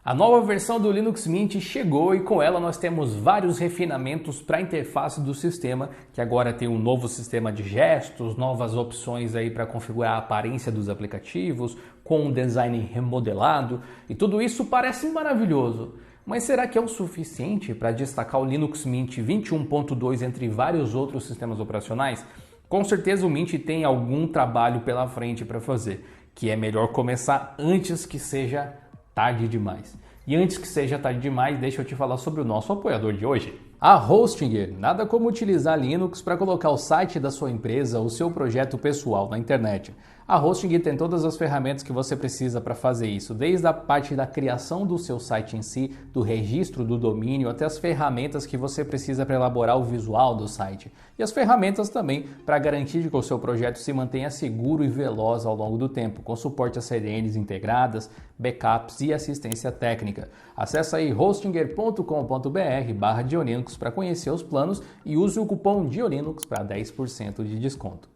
A nova versão do Linux Mint chegou e com ela nós temos vários refinamentos para a interface do sistema, que agora tem um novo sistema de gestos, novas opções aí para configurar a aparência dos aplicativos, com um design remodelado, e tudo isso parece maravilhoso. Mas será que é o suficiente para destacar o Linux Mint 21.2 entre vários outros sistemas operacionais? Com certeza o Mint tem algum trabalho pela frente para fazer, que é melhor começar antes que seja tarde demais. E antes que seja tarde demais, deixa eu te falar sobre o nosso apoiador de hoje. A Hostinger. Nada como utilizar Linux para colocar o site da sua empresa ou seu projeto pessoal na internet. A Hostinger tem todas as ferramentas que você precisa para fazer isso, desde a parte da criação do seu site em si, do registro do domínio, até as ferramentas que você precisa para elaborar o visual do site. E as ferramentas também para garantir que o seu projeto se mantenha seguro e veloz ao longo do tempo, com suporte a CDNs integradas, backups e assistência técnica. Acesse aí hostinger.com.br/Diolinux para conhecer os planos e use o cupom Diolinux para 10% de desconto.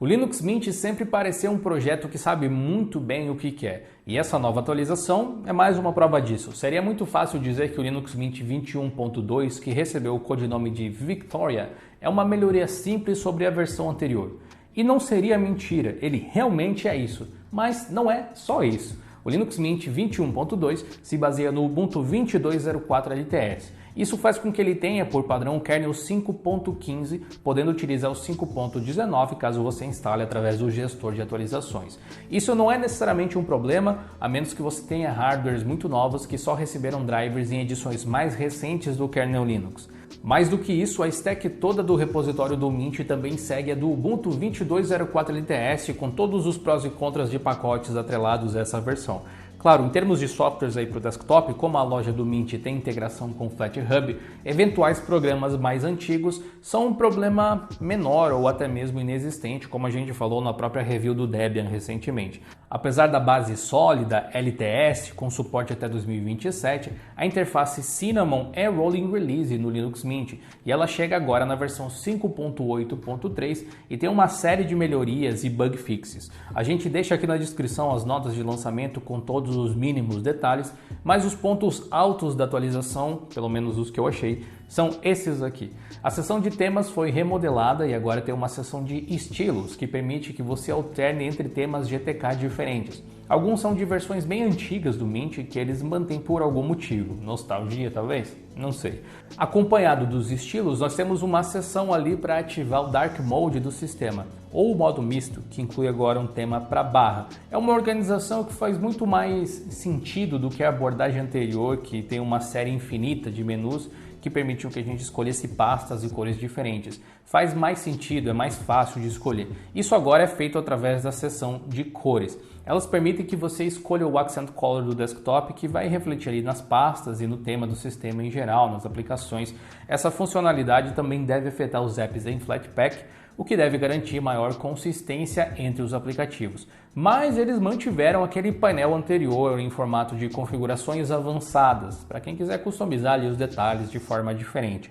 O Linux Mint sempre pareceu um projeto que sabe muito bem o que quer, e essa nova atualização é mais uma prova disso. Seria muito fácil dizer que o Linux Mint 21.2, que recebeu o codinome de Victoria, é uma melhoria simples sobre a versão anterior. E não seria mentira, ele realmente é isso, mas não é só isso. O Linux Mint 21.2 se baseia no Ubuntu 22.04 LTS. Isso faz com que ele tenha por padrão o kernel 5.15, podendo utilizar o 5.19 caso você instale através do gestor de atualizações. Isso não é necessariamente um problema, a menos que você tenha hardwares muito novos que só receberam drivers em edições mais recentes do kernel Linux. Mais do que isso, a stack toda do repositório do Mint também segue a do Ubuntu 22.04 LTS, com todos os prós e contras de pacotes atrelados a essa versão. Claro, em termos de softwares aí para o desktop, como a loja do Mint tem integração com o FlatHub, eventuais programas mais antigos são um problema menor ou até mesmo inexistente, como a gente falou na própria review do Debian recentemente. Apesar da base sólida LTS, com suporte até 2027, a interface Cinnamon é rolling release no Linux Mint e ela chega agora na versão 5.8.3 e tem uma série de melhorias e bug fixes. A gente deixa aqui na descrição as notas de lançamento com todos os mínimos detalhes, mas os pontos altos da atualização, pelo menos os que eu achei, são esses aqui. A seção de temas foi remodelada e agora tem uma seção de estilos, que permite que você alterne entre temas GTK diferentes. Alguns são de versões bem antigas do Mint que eles mantêm por algum motivo. Nostalgia, talvez? Não sei. Acompanhado dos estilos, nós temos uma seção ali para ativar o Dark Mode do sistema, ou o modo misto, que inclui agora um tema para barra. É uma organização que faz muito mais sentido do que a abordagem anterior, que tem uma série infinita de menus que permitiu que a gente escolhesse pastas e cores diferentes. Faz mais sentido, é mais fácil de escolher. Isso agora é feito através da seção de cores. Elas permitem que você escolha o Accent Color do desktop, que vai refletir ali nas pastas e no tema do sistema em geral, nas aplicações. Essa funcionalidade também deve afetar os apps em Flatpak, o que deve garantir maior consistência entre os aplicativos. Mas eles mantiveram aquele painel anterior em formato de configurações avançadas, para quem quiser customizar ali os detalhes de forma diferente.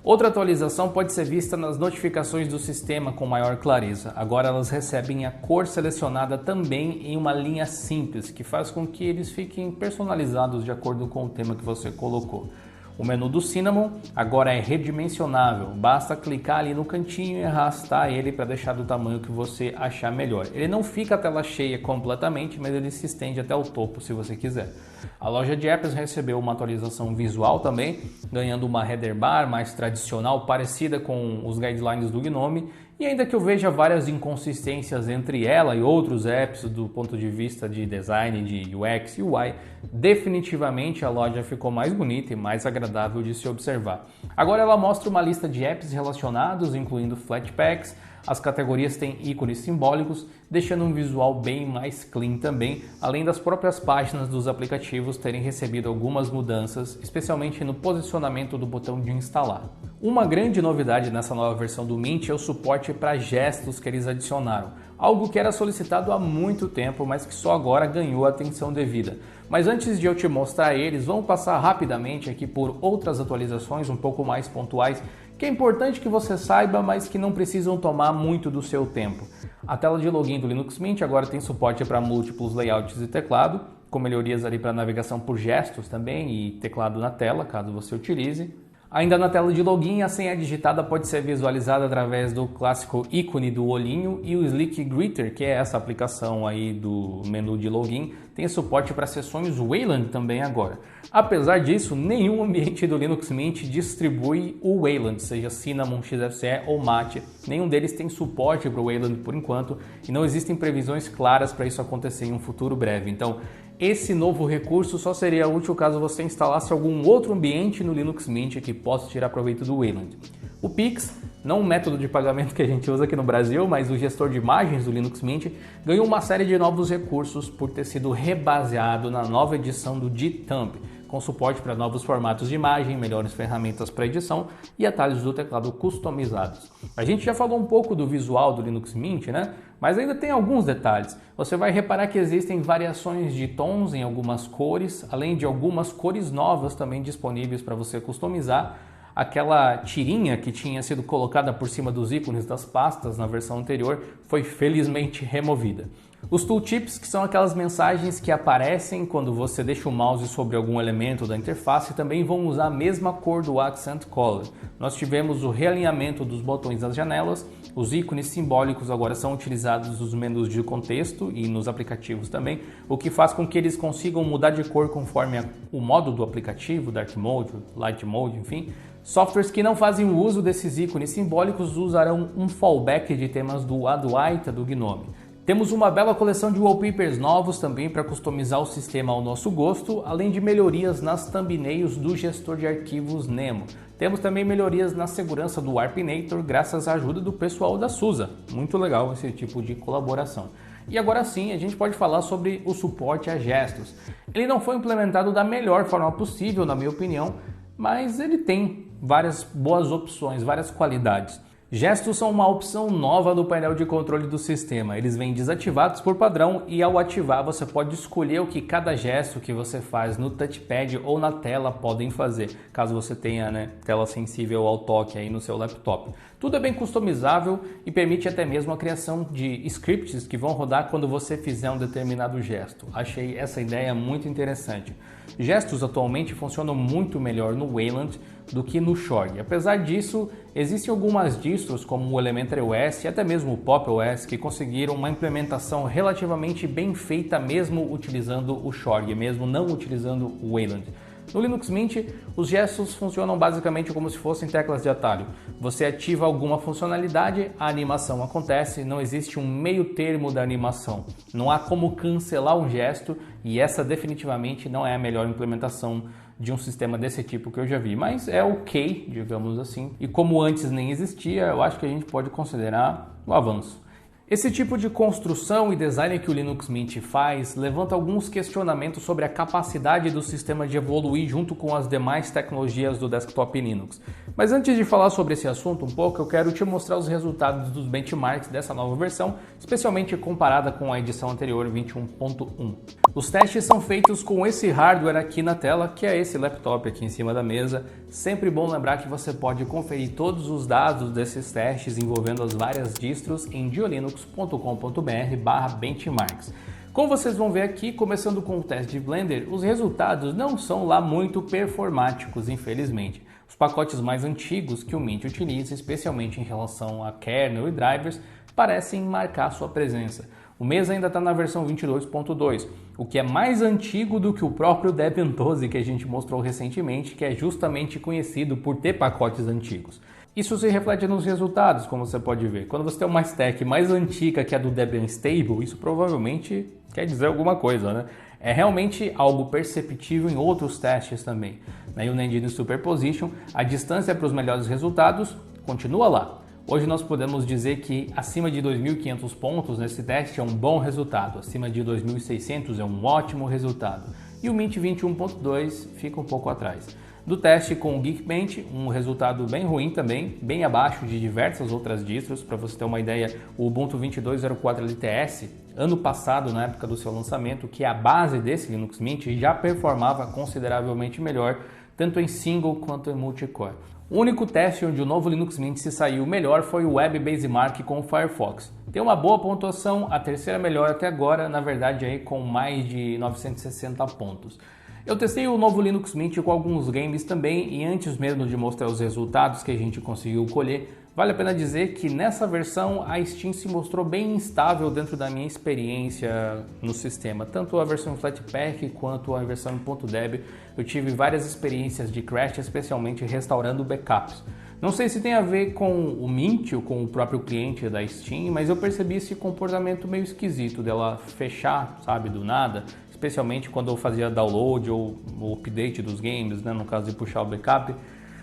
Outra atualização pode ser vista nas notificações do sistema com maior clareza. Agora elas recebem a cor selecionada também em uma linha simples, que faz com que eles fiquem personalizados de acordo com o tema que você colocou. O menu do Cinnamon agora é redimensionável, basta clicar ali no cantinho e arrastar ele para deixar do tamanho que você achar melhor. Ele não fica a tela cheia completamente, mas ele se estende até o topo se você quiser. A loja de apps recebeu uma atualização visual também, ganhando uma header bar mais tradicional, parecida com os guidelines do GNOME, e ainda que eu veja várias inconsistências entre ela e outros apps do ponto de vista de design, de UX e UI, definitivamente a loja ficou mais bonita e mais agradável de se observar. Agora ela mostra uma lista de apps relacionados, incluindo Flatpaks. As categorias têm ícones simbólicos, deixando um visual bem mais clean também, além das próprias páginas dos aplicativos terem recebido algumas mudanças, especialmente no posicionamento do botão de instalar. Uma grande novidade nessa nova versão do Mint é o suporte para gestos que eles adicionaram, algo que era solicitado há muito tempo, mas que só agora ganhou a atenção devida. Mas antes de eu te mostrar eles, vamos passar rapidamente aqui por outras atualizações um pouco mais pontuais que é importante que você saiba, mas que não precisam tomar muito do seu tempo. A tela de login do Linux Mint agora tem suporte para múltiplos layouts de teclado, com melhorias ali para navegação por gestos também e teclado na tela, caso você utilize. Ainda na tela de login, a senha digitada pode ser visualizada através do clássico ícone do olhinho, e o Slick Greeter, que é essa aplicação aí do menu de login, tem suporte para sessões Wayland também agora. Apesar disso, nenhum ambiente do Linux Mint distribui o Wayland, seja Cinnamon, XFCE ou Mate. Nenhum deles tem suporte para o Wayland por enquanto, e não existem previsões claras para isso acontecer em um futuro breve. Então, esse novo recurso só seria útil caso você instalasse algum outro ambiente no Linux Mint que possa tirar proveito do Wayland. O Pix, não um método de pagamento que a gente usa aqui no Brasil, mas o gestor de imagens do Linux Mint, ganhou uma série de novos recursos por ter sido rebaseado na nova edição do GTump, com suporte para novos formatos de imagem, melhores ferramentas para edição e atalhos do teclado customizados. A gente já falou um pouco do visual do Linux Mint, né? Mas ainda tem alguns detalhes. Você vai reparar que existem variações de tons em algumas cores, além de algumas cores novas também disponíveis para você customizar. Aquela tirinha que tinha sido colocada por cima dos ícones das pastas na versão anterior foi felizmente removida. Os tooltips, que são aquelas mensagens que aparecem quando você deixa o mouse sobre algum elemento da interface, também vão usar a mesma cor do Accent Color. Nós tivemos o realinhamento dos botões das janelas, os ícones simbólicos agora são utilizados nos menus de contexto e nos aplicativos também, o que faz com que eles consigam mudar de cor conforme o modo do aplicativo, Dark Mode, Light Mode, enfim. Softwares que não fazem o uso desses ícones simbólicos usarão um fallback de temas do Adwaita do GNOME. Temos uma bela coleção de wallpapers novos também para customizar o sistema ao nosso gosto, além de melhorias nas thumbnails do gestor de arquivos Nemo. Temos também melhorias na segurança do Warpinator graças à ajuda do pessoal da SUSE. Muito legal esse tipo de colaboração. E agora sim, a gente pode falar sobre o suporte a gestos. Ele não foi implementado da melhor forma possível, na minha opinião, mas ele tem várias boas opções, várias qualidades. Gestos são uma opção nova no painel de controle do sistema. Eles vêm desativados por padrão e ao ativar você pode escolher o que cada gesto que você faz no touchpad ou na tela podem fazer, caso você tenha tela sensível ao toque aí no seu laptop. Tudo é bem customizável e permite até mesmo a criação de scripts que vão rodar quando você fizer um determinado gesto. Achei essa ideia muito interessante. Gestos atualmente funcionam muito melhor no Wayland do que no Xorg. Apesar disso, existem algumas distros como o Elementary OS e até mesmo o Pop! OS que conseguiram uma implementação relativamente bem feita mesmo utilizando o Xorg, mesmo não utilizando o Wayland. No Linux Mint, os gestos funcionam basicamente como se fossem teclas de atalho. Você ativa alguma funcionalidade, a animação acontece, não existe um meio termo da animação. Não há como cancelar um gesto e essa definitivamente não é a melhor implementação de um sistema desse tipo que eu já vi, mas é ok, digamos assim. E como antes nem existia, eu acho que a gente pode considerar um avanço. Esse tipo de construção e design que o Linux Mint faz levanta alguns questionamentos sobre a capacidade do sistema de evoluir junto com as demais tecnologias do desktop Linux. Mas antes de falar sobre esse assunto um pouco, eu quero te mostrar os resultados dos benchmarks dessa nova versão, especialmente comparada com a edição anterior 21.1. Os testes são feitos com esse hardware aqui na tela, que é esse laptop aqui em cima da mesa. Sempre bom lembrar que você pode conferir todos os dados desses testes envolvendo as várias distros em geolinux.com.br/benchmarks. Como vocês vão ver aqui, começando com o teste de Blender, os resultados não são lá muito performáticos, infelizmente. Os pacotes mais antigos que o Mint utiliza, especialmente em relação a kernel e drivers, parecem marcar sua presença. O mês ainda está na versão 22.2, o que é mais antigo do que o próprio Debian 12 que a gente mostrou recentemente, que é justamente conhecido por ter pacotes antigos. Isso se reflete nos resultados, como você pode ver. Quando você tem uma stack mais antiga que a do Debian Stable, isso provavelmente quer dizer alguma coisa, né? É realmente algo perceptível em outros testes também. Na Unigine Superposition, a distância para os melhores resultados continua lá. Hoje nós podemos dizer que acima de 2.500 pontos nesse teste é um bom resultado, acima de 2.600 é um ótimo resultado e o Mint 21.2 fica um pouco atrás. Do teste com o Geekbench, um resultado bem ruim também, bem abaixo de diversas outras distros. Para você ter uma ideia, o Ubuntu 22.04 LTS, ano passado, na época do seu lançamento, que é a base desse Linux Mint, já performava consideravelmente melhor, tanto em single quanto em multicore. O único teste onde o novo Linux Mint se saiu melhor foi o Web Benchmark com o Firefox. Tem uma boa pontuação, a terceira melhor até agora, na verdade aí com mais de 960 pontos. Eu testei o novo Linux Mint com alguns games também e antes mesmo de mostrar os resultados que a gente conseguiu colher, vale a pena dizer que nessa versão a Steam se mostrou bem instável dentro da minha experiência no sistema. Tanto a versão Flatpak quanto a versão .deb, eu tive várias experiências de crash, especialmente restaurando backups. Não sei se tem a ver com o Mint ou com o próprio cliente da Steam, mas eu percebi esse comportamento meio esquisito dela fechar, sabe, do nada. Especialmente quando eu fazia download ou o update dos games, né, no caso de puxar o backup.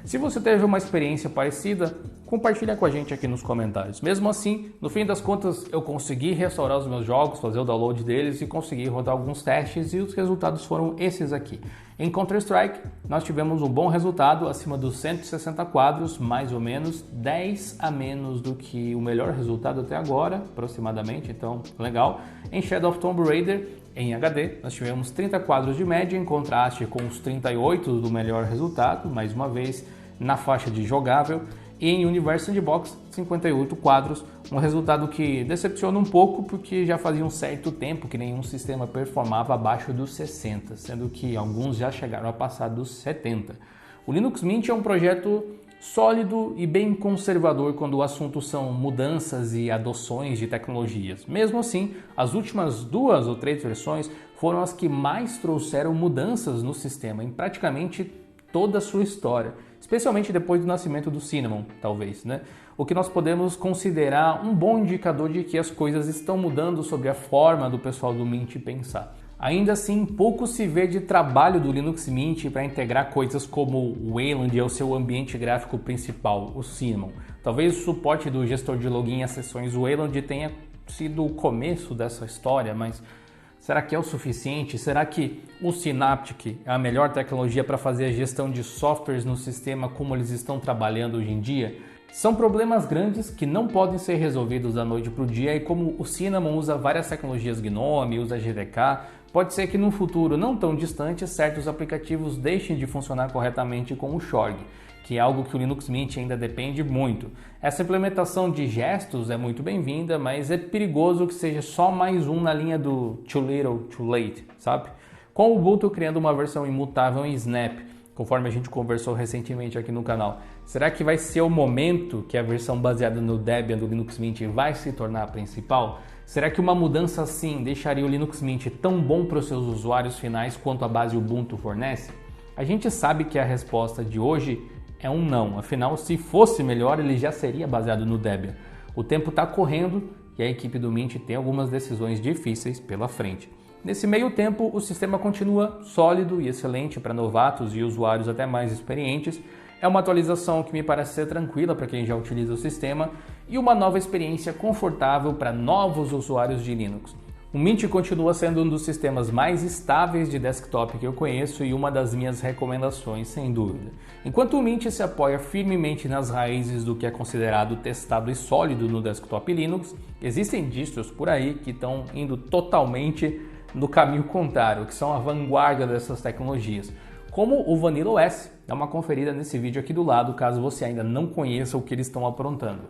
Se você teve uma experiência parecida, compartilha com a gente aqui nos comentários. Mesmo assim, no fim das contas, eu consegui restaurar os meus jogos, fazer o download deles e consegui rodar alguns testes e os resultados foram esses aqui. Em Counter-Strike, nós tivemos um bom resultado acima dos 160 quadros, mais ou menos 10 a menos do que o melhor resultado até agora, aproximadamente, então legal. Em Shadow of Tomb Raider, em HD, nós tivemos 30 quadros de média, em contraste com os 38 do melhor resultado, mais uma vez na faixa de jogável, e em Universe Sandbox, 58 quadros, um resultado que decepciona um pouco porque já fazia um certo tempo que nenhum sistema performava abaixo dos 60, sendo que alguns já chegaram a passar dos 70. O Linux Mint é um projeto sólido e bem conservador quando o assunto são mudanças e adoções de tecnologias. Mesmo assim, as últimas 2 ou 3 versões foram as que mais trouxeram mudanças no sistema em praticamente toda a sua história, especialmente depois do nascimento do Cinnamon, talvez, né? O que nós podemos considerar um bom indicador de que as coisas estão mudando sobre a forma do pessoal do Mint pensar. Ainda assim, pouco se vê de trabalho do Linux Mint para integrar coisas como o Wayland ao seu ambiente gráfico principal, o Cinnamon. Talvez o suporte do gestor de login às sessões Wayland tenha sido o começo dessa história, mas será que é o suficiente? Será que o Synaptic é a melhor tecnologia para fazer a gestão de softwares no sistema como eles estão trabalhando hoje em dia? São problemas grandes que não podem ser resolvidos da noite para o dia e como o Cinnamon usa várias tecnologias GNOME, usa GDK, pode ser que num futuro não tão distante certos aplicativos deixem de funcionar corretamente com o Shorg, que é algo que o Linux Mint ainda depende muito. Essa implementação de gestos é muito bem-vinda, mas é perigoso que seja só mais um na linha do too little, too late, sabe? Com o Ubuntu criando uma versão imutável em Snap, conforme a gente conversou recentemente aqui no canal, será que vai ser o momento que a versão baseada no Debian do Linux Mint vai se tornar a principal? Será que uma mudança assim deixaria o Linux Mint tão bom para os seus usuários finais quanto a base Ubuntu fornece? A gente sabe que a resposta de hoje é um não, afinal, se fosse melhor, ele já seria baseado no Debian. O tempo está correndo e a equipe do Mint tem algumas decisões difíceis pela frente. Nesse meio tempo, o sistema continua sólido e excelente para novatos e usuários até mais experientes. É uma atualização que me parece ser tranquila para quem já utiliza o sistema e uma nova experiência confortável para novos usuários de Linux. O Mint continua sendo um dos sistemas mais estáveis de desktop que eu conheço e uma das minhas recomendações, sem dúvida. Enquanto o Mint se apoia firmemente nas raízes do que é considerado testado e sólido no desktop Linux, existem distros por aí que estão indo totalmente no caminho contrário, que são a vanguarda dessas tecnologias, como o Vanilla OS. Dá uma conferida nesse vídeo aqui do lado, caso você ainda não conheça o que eles estão aprontando.